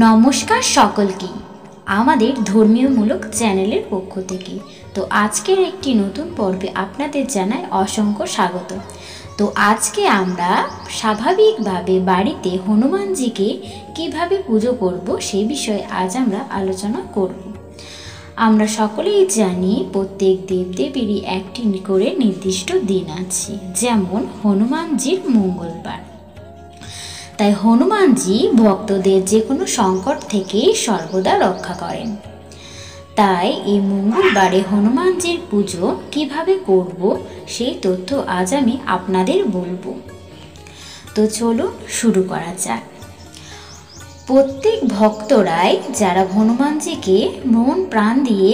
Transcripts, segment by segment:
নমস্কার সকলকে আমাদের ধর্মীয়মূলক চ্যানেলের পক্ষ থেকে। তো আজকের একটি নতুন পর্বে আপনাদের জানাই অসংখ্য স্বাগত। তো আজকে আমরা স্বাভাবিকভাবে বাড়িতে হনুমানজিকে কিভাবে পুজো করব সেই বিষয়ে আজ আমরা আলোচনা করব। আমরা সকলেই জানি প্রত্যেক দেবদেবীরই একটি করে নির্দিষ্ট দিন আছে, যেমন হনুমানজির মঙ্গলবার। তাই হনুমানজি ভক্তদের যে কোনো সংকট থেকেই সর্বদা রক্ষা করেন। তাই এই মঙ্গলবারে হনুমানজির পুজো কিভাবে করব সেই তথ্য আজ আমি আপনাদের বলবো। তো চলুন শুরু করা যাক। প্রত্যেক ভক্তরাই যারা হনুমানজিকে মন প্রাণ দিয়ে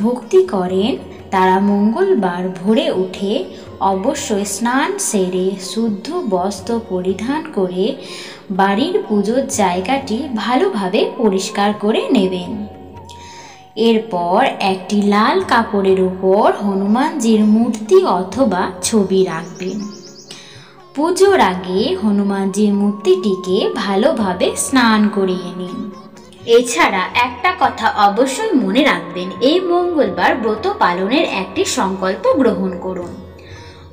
ভক্তি করেন তারা মঙ্গলবার ভোরে উঠে অবশ্যই স্নান সেরে শুদ্ধ বস্ত্র পরিধান করে বাড়ির পুজোর জায়গাটি ভালোভাবে পরিষ্কার করে নেবেন। এরপর একটি লাল কাপড়ের উপর হনুমানজির মূর্তি অথবা ছবি রাখবেন। পুজোর আগে হনুমানজির মূর্তিটিকে ভালোভাবে স্নান করিয়ে নিন। এছাড়া একটা কথা অবশ্যই মনে রাখবেন, এই মঙ্গলবার ব্রত পালনের একটি সংকল্প গ্রহণ করুন।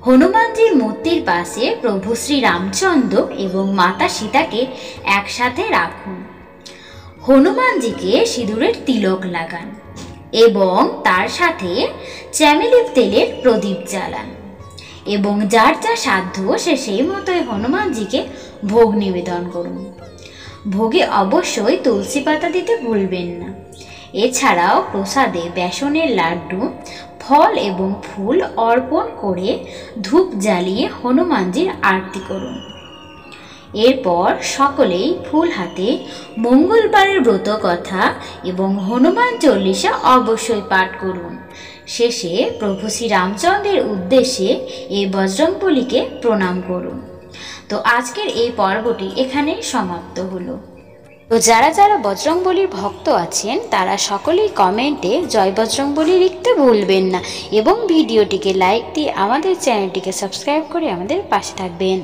হনুমানজির মূর্তির পাশে প্রভু শ্রী রামচন্দ্র এবং মাতা সীতাকে একসাথে রাখুন। হনুমানজিকে সিঁদুরের তিলক লাগান এবং তার সাথে চ্যামেলির তেলের প্রদীপ জ্বালান এবং যার যা সাধ্য সে সেই মতোই হনুমানজিকে ভোগ নিবেদন করুন। ভোগে অবশ্যই তুলসী পাতা দিতে ভুলবেন না। এছাড়াও প্রসাদে বেসনের লাড্ডু, ফল এবং ফুল অর্পণ করে ধূপ জ্বালিয়ে হনুমানজির আরতি করুন। এরপর সকলেই ফুল হাতে মঙ্গলবারের ব্রত কথা এবং হনুমান চল্লিশা অবশ্যই পাঠ করুন। শেষে প্রভু শ্রী রামচন্দ্রের উদ্দেশ্যে এই বজরংবলীকে প্রণাম করুন। তো আজকের এই পর্বটি এখানেই সমাপ্ত হলো। তো যারা যারা বজরংবলীর ভক্ত আছেন তারা সকলেই কমেন্টে জয় বজরংবলী লিখতে ভুলবেন না এবং ভিডিওটিকে লাইক দিয়ে আমাদের চ্যানেলটিকে সাবস্ক্রাইব করে আমাদের পাশে থাকবেন।